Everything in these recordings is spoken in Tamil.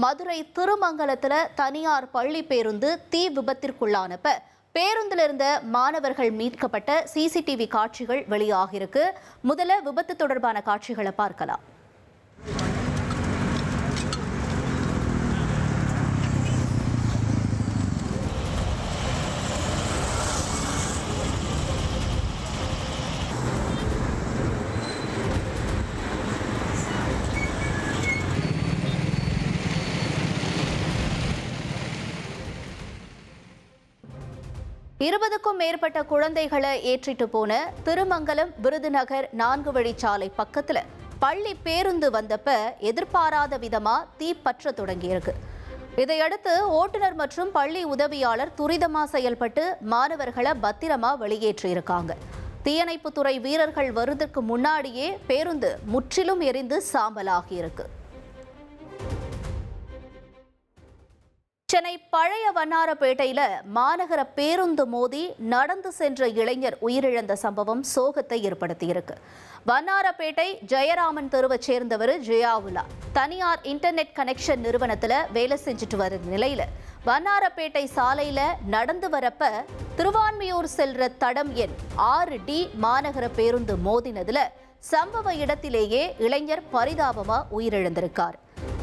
மதுரை திருமங்கலத்துல தனியார் பள்ளி பேருந்து தீ விபத்திற்குள்ளானப்ப பேருந்தில் இருந்த மாணவர்கள் மீட்கப்பட்ட சிசிடிவி காட்சிகள் வெளியாகிருக்கு. முதல்ல விபத்து தொடர்பான காட்சிகளை பார்க்கலாம். இருபதுக்கும் மேற்பட்ட குழந்தைகளை ஏற்றிட்டு போன திருமங்கலம் விருதுநகர் 4 வழிச்சாலை பக்கத்துல பள்ளி பேருந்து வந்தப்ப எதிர்பாராத விதமா தீ பற்ற தொடங்கியிருக்கு. இதையடுத்து ஓட்டுநர் மற்றும் பள்ளி உதவியாளர் துரிதமா செயல்பட்டு மாணவர்களை பத்திரமா வெளியேற்றியிருக்காங்க. தீயணைப்புத்துறை வீரர்கள் வருவதற்கு முன்னாடியே பேருந்து முற்றிலும் எரிந்து சாம்பலாகியிருக்கு. சென்னை பழைய வண்ணாரப்பேட்டையில மாநகர பேருந்து மோதி நடந்து சென்ற இளைஞர் உயிரிழந்த சம்பவம் சோகத்தை ஏற்படுத்தியிருக்கு. வண்ணாரப்பேட்டை ஜெயராமன் தெருவை சேர்ந்தவர் ஜெயாவுல்லா தனியார் இன்டர்நெட் கனெக்ஷன் நிறுவனத்துல வேலை செஞ்சுட்டு வர நிலையில வண்ணாரப்பேட்டை சாலையில நடந்து வரப்ப திருவான்மியூர் செல்ற தடம் எண் 6D மாநகர பேருந்து மோதினதுல சம்பவ இடத்திலேயே இளைஞர் பரிதாபமா உயிரிழந்திருக்கார்.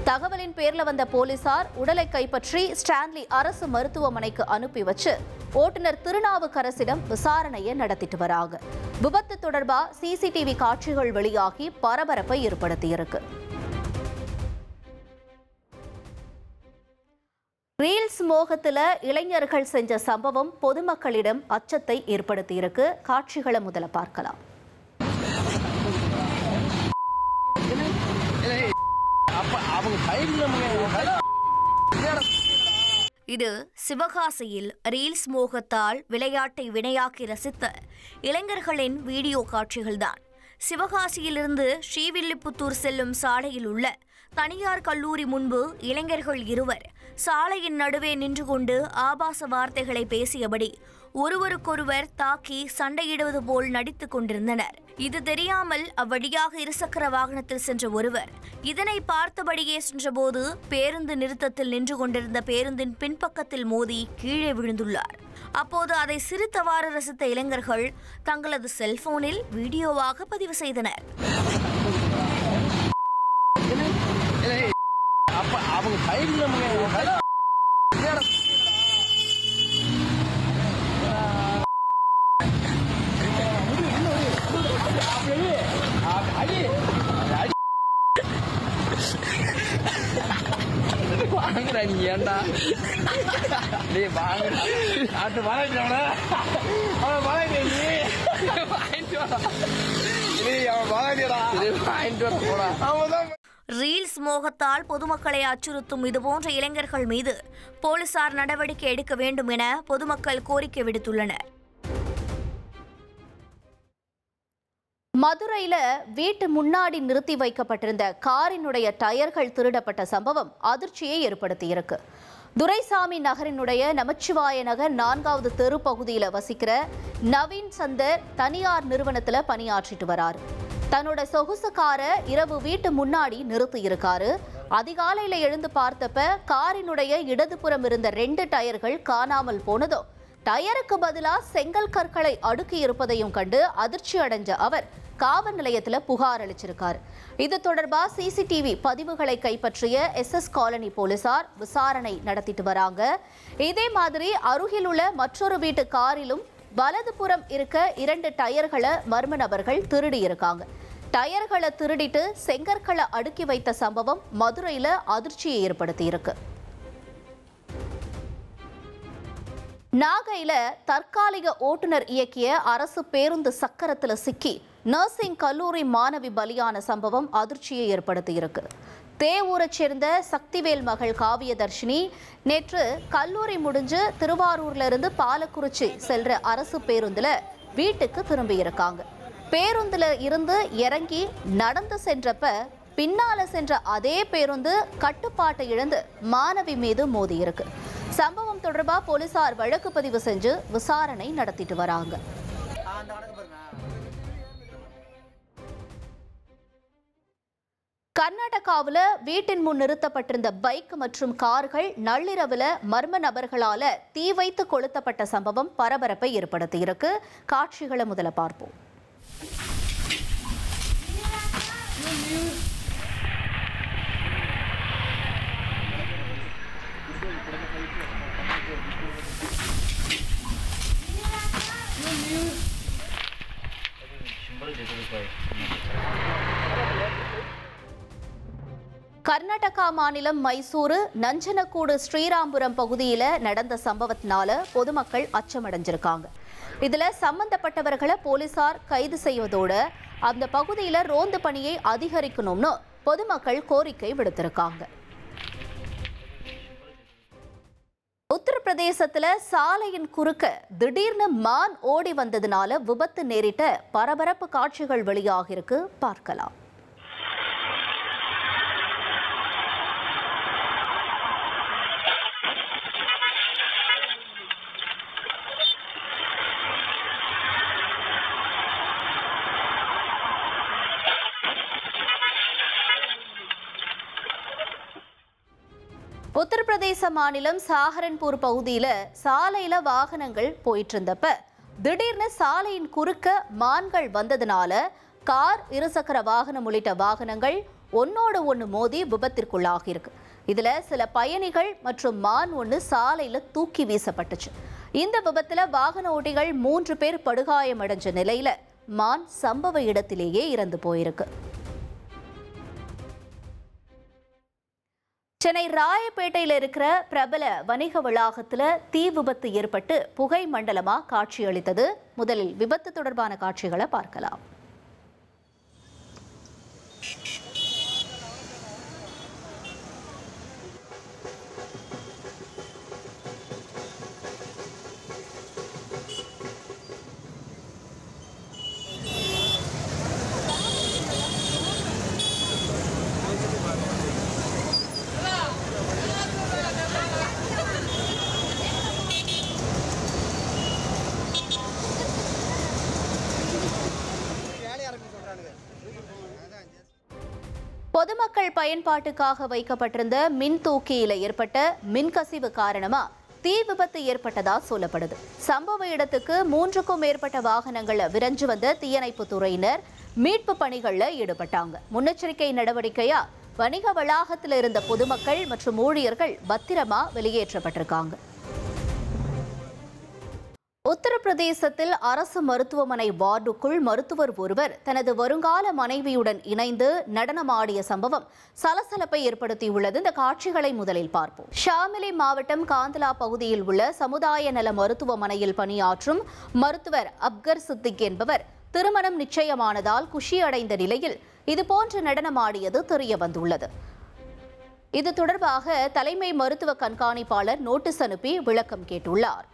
தகவலின் பேர்ல வந்த போலீசார் உடலை கைப்பற்றி ஸ்டான்லி அரசு மருத்துவமனைக்கு அனுப்பி வச்சு ஓட்டுநர் திருநாவுக்கரசிடம் விசாரணையை நடத்திட்டு வராங்க. விபத்து தொடர்பா சிசிடிவி காட்சிகள் வெளியாகி பரபரப்பை ஏற்படுத்தியிருக்கு. ரீல்ஸ் மோகத்துல இளைஞர்கள் செஞ்ச சம்பவம் பொதுமக்களிடம் அச்சத்தை ஏற்படுத்தியிருக்கு. காட்சிகளை முதல்ல பார்க்கலாம். இது சிவகாசியில் ரீல்ஸ் மோகத்தால் விளையாட்டை வினையாக்கி ரசித்த இளைஞர்களின் வீடியோ காட்சிகள்தான். சிவகாசியிலிருந்து ஸ்ரீவில்லிபுத்தூர் செல்லும் சாலையில் உள்ள தனியார் கல்லூரி முன்பு இளைஞர்கள் இருவர் சாலையின் நடுவே நின்று கொண்டு ஆபாச வார்த்தைகளை பேசியபடி ஒருவருக்கொருவர் தாக்கி சண்டையிடுவது போல் நடித்துக் கொண்டிருந்தனர். இது தெரியாமல் அவ்வழியாக இருசக்கர வாகனத்தில் சென்ற ஒருவர் இதனை பார்த்தபடியே சென்றபோது பேருந்து நிறுத்தத்தில் நின்று கொண்டிருந்த பேருந்தின் பின்பக்கத்தில் மோதி கீழே விழுந்துள்ளார். அப்போது அதை சிரித்தவாறு ரசித்த இளைஞர்கள் தங்களது செல்போனில் வீடியோவாக பதிவு செய்தனர். ரீல்ஸ் மோகத்தால் பொதுமக்களை அச்சுறுத்தும் இதுபோன்ற இளைஞர்கள் மீது போலீசார் நடவடிக்கை எடுக்க வேண்டும் என பொதுமக்கள் கோரிக்கை விடுத்துள்ளனர். மதுரையில வீட்டு முன்னாடி நிறுத்தி வைக்கப்பட்டிருந்த காரினுடைய டயர்கள் திருடப்பட்ட சம்பவம் அதிர்ச்சியை ஏற்படுத்தியிருக்கு. துரைசாமி நகரினுடைய நமச்சிவாய நகர் 4வது தெரு பகுதியில் வசிக்கிற நவீன் சந்தர் தனியார் நிறுவனத்துல பணியாற்றிட்டு வராரு. தன்னோட சொகுசு காரை இரவு வீட்டு முன்னாடி நிறுத்தி இருக்காரு. அதிகாலையில எழுந்து பார்த்தப்ப காரினுடைய இடதுபுறம் இருந்த 2 டயர்கள் காணாமல் போனதும் டயருக்கு பதிலா செங்கல் கற்களை அடுக்கி இருப்பதையும் கண்டு அதிர்ச்சி அடைஞ்ச அவர் காவல் நிலையத்தில் புகார் அளிச்சிருக்காரு. இது தொடர்பா சிசிடிவி பதிவுகளை கைப்பற்றிய SS காலனி போலீசார் விசாரணை நடத்திட்டு வராங்க. இதே மாதிரி அருகில் உள்ள மற்றொரு வீட்டு காரிலும் வலதுபுறம் இருக்க 2 டயர்களை மர்ம நபர்கள் திருடி இருக்காங்க. டயர்களை திருடிட்டு செங்கற்களை அடுக்கி வைத்த சம்பவம் மதுரையில அதிர்ச்சியை ஏற்படுத்தி இருக்கு. நாகையில தற்காலிக ஓட்டுநர் இயக்கிய அரசு பேருந்து சக்கரத்துல சிக்கி நர்சிங் கல்லூரி மாணவி பலியான சம்பவம் அதிர்ச்சியை ஏற்படுத்தியிருக்கு. தேவூரை சேர்ந்த சக்திவேல் மகள் காவியதர்ஷினி நேற்று கல்லூரி முடிஞ்சு திருவாரூர்ல இருந்து பாலக்குறிச்சி செல்ற அரசு பேருந்துல வீட்டுக்கு திரும்பி இருக்காங்க. பேருந்துல இருந்து இறங்கி நடந்து சென்றப்ப பின்னால சென்ற அதே பேருந்து கட்டுப்பாட்டை இழந்து மாணவி மீது மோதியிருக்கு. சம்பவம் தொடர்பா போலீசார் வழக்கு பதிவு செஞ்சு விசாரணை நடத்திட்டு வராங்க. கர்நாடகாவில் வீட்டின் முன் நிறுத்தப்பட்டிருந்த பைக் மற்றும் கார்கள் நள்ளிரவில் மர்ம நபர்களால தீ வைத்து கொளுத்தப்பட்ட சம்பவம் பரபரப்பை ஏற்படுத்தியிருக்கு. காட்சிகளை முதல்ல பார்ப்போம். கர்நாடகா மாநிலம் மைசூரு நஞ்சனக்கூடு ஸ்ரீராம்புரம் பகுதியில் நடந்த சம்பவத்தினால பொதுமக்கள் அச்சமடைஞ்சிருக்காங்க. இதுல சம்பந்தப்பட்டவர்களை போலீசார் கைது செய்வதோடு அந்த பகுதியில் ரோந்து பணியை அதிகரிக்கணும்னு பொதுமக்கள் கோரிக்கை விடுத்திருக்காங்க. உத்தரப்பிரதேசத்துல சாலையின் குறுக்க திடீர்னு மான் ஓடி வந்ததுனால விபத்து நேரிட்ட பரபரப்பு காட்சிகள் வெளியாகிருக்கு. பார்க்கலாம். உத்தரப்பிரதேச மாநிலம் சாஹரன்பூர் பகுதியில் சாலையில வாகனங்கள் போயிட்டு இருந்தப்ப திடீர்னு சாலையின் குறுக்க மான்கள் வந்ததுனால கார், இருசக்கர வாகனம் உள்ளிட்ட வாகனங்கள் ஒன்னோடு ஒன்று மோதி விபத்திற்குள்ளாகியிருக்கு. இதுல சில பயணிகள் மற்றும் மான் ஒன்று சாலையில தூக்கி வீசப்பட்டுச்சு. இந்த விபத்துல வாகன ஓட்டிகள் 3 பேர் படுகாயமடைஞ்ச நிலையில மான் சம்பவ இடத்திலேயே இறந்து போயிருக்கு. சென்னை ராயப்பேட்டையில் இருக்கிற பிரபல வணிக வளாகத்தில் தீ விபத்து ஏற்பட்டு புகை மண்டலமா காட்சியளித்தது. முதலில் விபத்து தொடர்பான காட்சிகளை பார்க்கலாம். பொதுமக்கள் பயன்பாட்டுக்காக வைக்கப்பட்டிருந்த மின் தூக்கியில ஏற்பட்ட மின்கசிவு காரணமா தீ விபத்து ஏற்பட்டதா சொல்லப்படுது. சம்பவ இடத்துக்கு 3க்கும் மேற்பட்ட வாகனங்கள் விரைஞ்சு வந்த தீயணைப்பு துறையினர் மீட்பு பணிகள்ல ஈடுபட்டாங்க. முன்னெச்சரிக்கை நடவடிக்கையா வணிக வளாகத்தில் இருந்த பொதுமக்கள் மற்றும் ஊழியர்கள் பத்திரமா வெளியேற்றப்பட்டிருக்காங்க. உத்தரப்பிரதேசத்தில் அரசு மருத்துவமனை வார்டுக்குள் மருத்துவர் ஒருவர் தனது வருங்கால மனைவியுடன் இணைந்து நடனமாடிய சம்பவம் சலசலப்பை ஏற்படுத்தியுள்ளது. இந்த காட்சிகளை முதலில் பார்ப்போம். ஷாமிலி மாவட்டம் காந்தலா பகுதியில் உள்ள சமுதாய நல மருத்துவமனையில் பணியாற்றும் மருத்துவர் அப்கர் சித்திக் என்பவர் திருமணம் நிச்சயமானதால் குஷி அடைந்த நிலையில் இதுபோன்ற நடனமாடியது தெரிய வந்துள்ளது. இது தொடர்பாக தலைமை மருத்துவ கண்காணிப்பாளர் நோட்டீஸ் அனுப்பி விளக்கம் கேட்டுள்ளார்.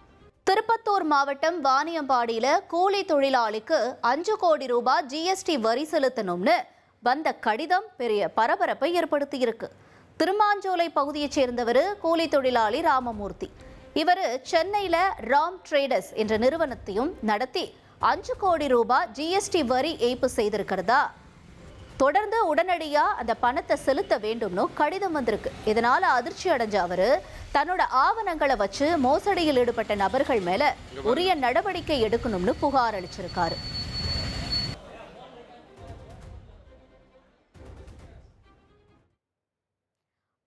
திருப்பத்தூர் மாவட்டம் வாணியம்பாடியில கூலி தொழிலாளிக்கு 5 கோடி ரூபாய் ஜிஎஸ்டி வரி செலுத்தணும்னு வந்த கடிதம் பெரிய பரபரப்பை ஏற்படுத்தியிருக்கு. திருமாஞ்சோலை பகுதியைச் சேர்ந்தவர் கூலி தொழிலாளி ராமமூர்த்தி. இவர் சென்னையில ராம் ட்ரேடர்ஸ் என்ற நிறுவனத்தையும் நடத்தி 5 கோடி ரூபாய் ஜிஎஸ்டி வரி ஏய்ப்பு செய்திருக்கிறதா, தொடர்ந்து உடனடியா அந்த பணத்தை செலுத்த வேண்டும்னு கடிதம் வந்திருக்கு. இதனால அதிர்ச்சி அடைஞ்ச அவரு தன்னோட ஆவணங்களை வச்சு மோசடியில் ஈடுபட்ட நபர்கள் மேல உரிய நடவடிக்கை எடுக்கணும்னு புகார் அளிச்சிருக்காரு.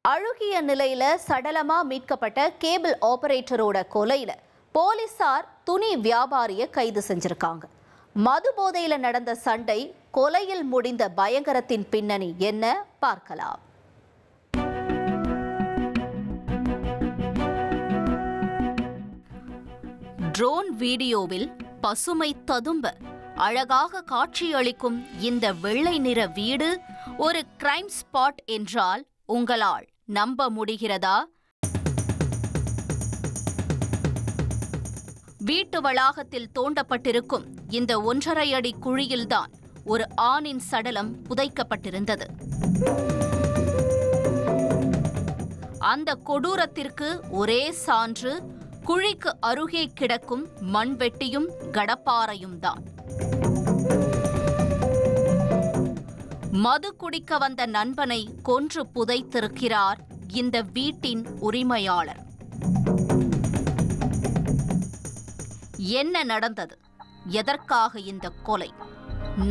அழுகிய நிலையில சடலமா மீட்கப்பட்ட கேபிள் ஆபரேட்டரோட கொலையில போலீசார் துணி வியாபாரிய கைது செஞ்சிருக்காங்க. மது போதையில நடந்த சண்டை, கொலையில் முடிந்த பயங்கரத்தின் பின்னணி என்ன பார்க்கலாம். ட்ரோன் வீடியோவில் பசுமை ததும்ப அழகாக காட்சியளிக்கும் இந்த வெள்ளை நிற வீடு ஒரு கிரைம் ஸ்பாட் என்றால் உங்களால் நம்ப முடிகிறதா? வீட்டு வளாகத்தில் தோண்டப்பட்டிருக்கும் இந்த 1.5 அடி குழியில்தான் ஒரு ஆணின் சடலம் புதைக்கப்பட்டிருந்தது. அந்த கொடூரத்திற்கு ஒரே சான்று குழிக்கு அருகே கிடக்கும் மண்வெட்டியும் கடப்பாறையும் தான். மது குடிக்க வந்த நண்பனை கொன்று புதைத்திருக்கிறார் இந்த வீட்டின் உரிமையாளர். என்ன நடந்தது? எதற்காக இந்த கொலை?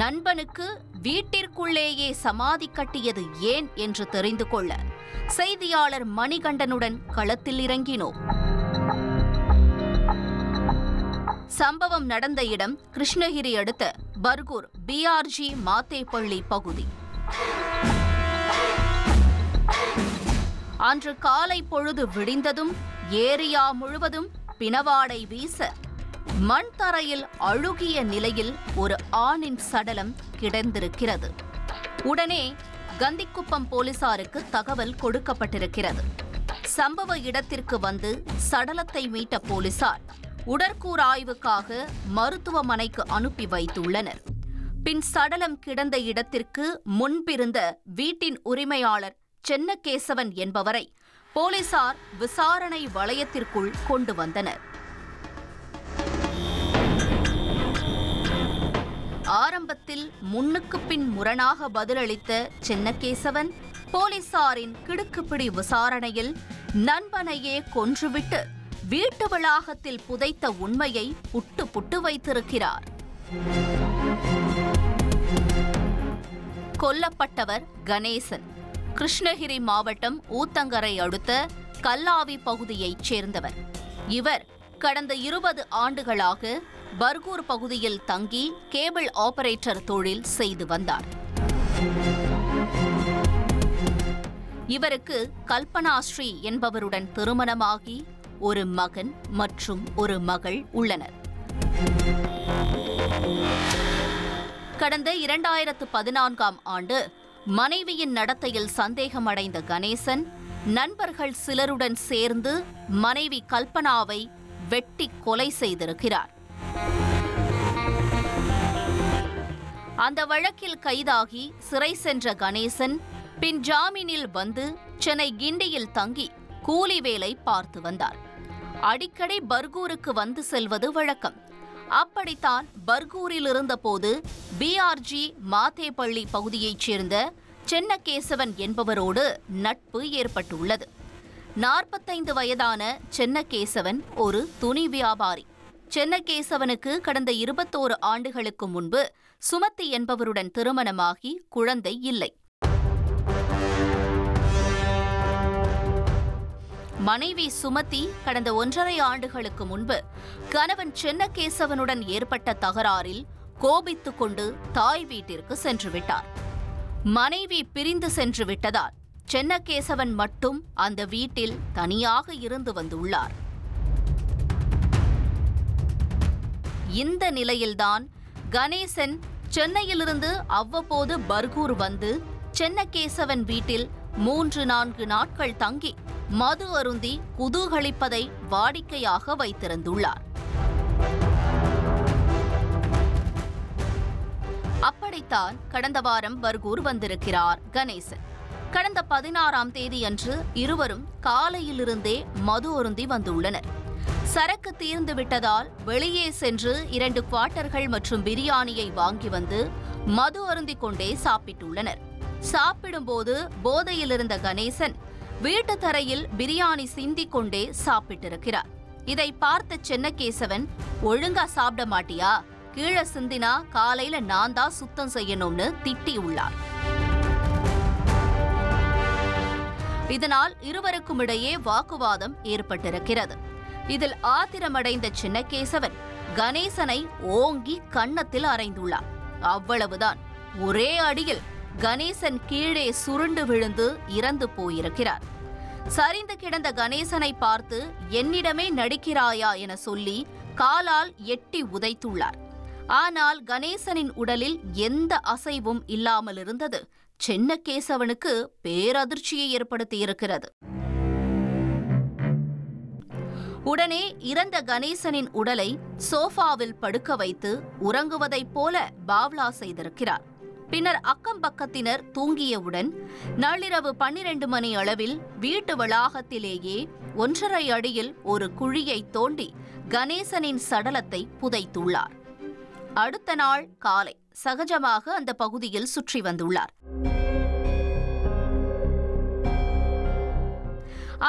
நண்பனுக்கு வீட்டிற்குள்ளேயே சமாதி கட்டியது ஏன் என்று தெரிந்து கொள்ள செய்தியாளர் மணிகண்டனுடன் களத்தில் இறங்கினோம். சம்பவம் நடந்த இடம் கிருஷ்ணகிரி அடுத்த பர்கூர் பிஆர்ஜி மாத்தேப்பள்ளி பகுதி. அன்று காலை பொழுது விடிந்ததும் ஏரியா முழுவதும் பிணவாடை வீச மண் தரையில் அழுகிய நிலையில் ஒரு ஆணின் சடலம் கிடந்திருக்கிறது. உடனே கந்திக்குப்பம் போலீசாருக்கு தகவல் கொடுக்கப்பட்டிருக்கிறது. சம்பவ இடத்திற்கு வந்து சடலத்தை மீட்ட போலீசார் உடற்கூறாய்வுக்காக மருத்துவமனைக்கு அனுப்பி வைத்துள்ளனர். பின் சடலம் கிடந்த இடத்திற்கு முன்பிருந்த வீட்டின் உரிமையாளர் சென்னகேசவன் என்பவரை போலீசார் விசாரணை வளையத்திற்குள் கொண்டு வந்தனர். ஆரம்பத்தில் முன்னுக்கு பின் முரணாக பதிலளித்த சென்னகேசவன் போலீசாரின் கிடுக்குப்பிடி விசாரணையில் நண்பனையே கொன்றுவிட்டு வீட்டு வளாகத்தில் புதைத்த உண்மையை புட்டு புட்டு வைத்திருக்கிறார். கொல்லப்பட்டவர் கணேசன். கிருஷ்ணகிரி மாவட்டம் ஊத்தங்கரை அடுத்த கல்லாவி பகுதியைச் சேர்ந்தவர். இவர் கடந்த 20 ஆண்டுகளாக பர்கூர் பகுதியில் தங்கி கேபிள் ஆபரேட்டர் தொழில் செய்து வந்தார். இவருக்கு கல்பனா ஸ்ரீ என்பவருடன் திருமணமாகி ஒரு மகன் மற்றும் ஒரு மகள் உள்ளனர். கடந்த 2014ஆம் ஆண்டு மனைவியின் நடத்தையில் சந்தேகமடைந்த கணேசன் நண்பர்கள் சிலருடன் சேர்ந்து மனைவி கல்பனாவை வெட்டி கொலை செய்திருக்கிறார். அந்த வழக்கில் கைதாகி சிறை சென்ற கணேசன் பின் ஜாமீனில் வந்து சென்னை கிண்டியில் தங்கி கூலி வேலை பார்த்து வந்தார். அடிக்கடி பர்கூருக்கு வந்து செல்வது வழக்கம். அப்படித்தான் பர்கூரில் இருந்தபோது பிஆர்ஜி மாத்தேப்பள்ளி பகுதியைச் சேர்ந்த சென்னகேசவன் என்பவரோடு நட்பு ஏற்பட்டுள்ளது. 45 வயதான சென்னகேசவன் ஒரு துணி வியாபாரி. சென்னகேசவனுக்கு கடந்த 21 ஆண்டுகளுக்கு முன்பு சுமதி என்பவருடன் திருமணமாகி குழந்தை இல்லை. மனைவி சுமதி கடந்த 1.5 ஆண்டுகளுக்கு முன்பு கணவன் சென்னகேசவனுடன் ஏற்பட்ட தகராறில் கோபித்துக் கொண்டு தாய் வீட்டிற்கு சென்று விட்டார். மனைவி பிரிந்து சென்று விட்டதால் சென்னகேசவன் மட்டும் அந்த வீட்டில் தனியாக இருந்து வந்துள்ளார். இந்த நிலையில்தான் கணேசன் சென்னையிலிருந்து அவ்வப்போது பர்கூர் வந்து சென்னகேசவன் வீட்டில் 3-4 நாட்கள் தங்கி மது அருந்தி குதூகலிப்பதை வாடிக்கையாக வைத்திருந்துள்ளார். அப்படித்தான் கடந்த வாரம் பர்கூர் வந்திருக்கிறார் கணேசன். கடந்த 16ஆம் தேதியன்று இருவரும் காலையிலிருந்தே மது அருந்தி வந்துள்ளனர். சரக்கு தீர்ந்து விட்டதால் வெளியே சென்று 2 குவார்ட்டர்கள் மற்றும் பிரியாணியை வாங்கி வந்து மது அருந்திக் கொண்டே சாப்பிட்டுள்ளனர். சாப்பிடும்போது போதையில் இருந்த கணேசன் வீட்டு தரையில் பிரியாணி சிந்திக் கொண்டே சாப்பிட்டிருக்கிறார். இதை பார்த்த சென்னகேசவன், ஒழுங்கா சாப்பிட மாட்டியா? கீழே சிந்தினா காலையில நான் தான் சுத்தம் செய்யணும்னு திட்டியுள்ளார். இதனால் இருவருக்கும் இடையே வாக்குவாதம் ஏற்பட்டிருக்கிறது. இதில் ஆத்திரமடைந்த சென்னகேசவன் கணேசனை ஓங்கி கன்னத்தில் அறைந்துள்ளார். அவ்வளவுதான், ஒரே அடியில் கணேசன் கீழே சுருண்டு விழுந்து இறந்து போயிருக்கிறார். சரிந்து கிடந்த கணேசனை பார்த்து என்னிடமே நடிக்கிறாயா என சொல்லி காலால் எட்டி உதைத்துள்ளார். ஆனால் கணேசனின் உடலில் எந்த அசைவும் இல்லாமல் இருந்தது சென்னகேசவனுக்கு பேரதிர்ச்சியை ஏற்படுத்தியிருக்கிறது. உடனே இறந்த கணேசனின் உடலை சோஃபாவில் படுக்க வைத்து உறங்குவதைப் போல பாவ்லா செய்திருக்கிறார். பின்னர் அக்கம் பக்கத்தினர் தூங்கியவுடன் நள்ளிரவு 12 மணி அளவில் வீட்டு வளாகத்திலேயே 1.5 அடியில் ஒரு குழியை தோண்டி கணேசனின் சடலத்தை புதைத்துள்ளார். அடுத்த நாள் காலை சகஜமாக அந்த பகுதியில் சுற்றி வந்துள்ளார்.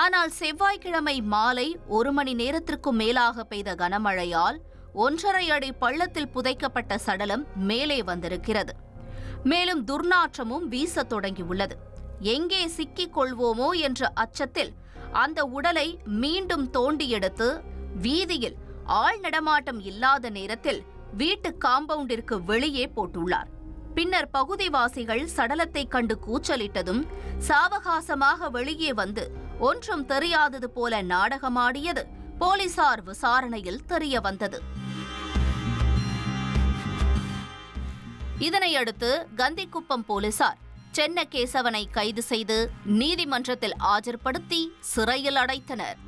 ஆனால் செவ்வாய்க்கிழமை மாலை 1 மணி நேரத்திற்கும் மேலாக பெய்த கனமழையால் 1.5 அடி பள்ளத்தில் புதைக்கப்பட்ட சடலம் மேலே வந்திருக்கிறது. மேலும் துர்நாற்றமும் வீசத் தொடங்கியுள்ளது. எங்கே சிக்கிக் கொள்வோமோ என்ற அச்சத்தில் அந்த உடலை மீண்டும் தோண்டி எடுத்து வீதியில் ஆள் நடமாட்டம் இல்லாத நேரத்தில் வீட்டு காம்பவுண்டிற்கு வெளியே போட்டுள்ளார். பின்னர் பகுதிவாசிகள் சடலத்தை கண்டு கூச்சலிட்டதும் சாவகாசமாக வெளியே வந்து ஒன்றும் தெரியாதது போல நாடகமாடியது போலீசார் விசாரணையில் தெரிய வந்தது. இதனையடுத்து கந்திக்குப்பம் போலீசார் சென்னகேசவனை கைது செய்து நீதிமன்றத்தில் ஆஜர்படுத்தி சிறையில் அடைத்தனர்.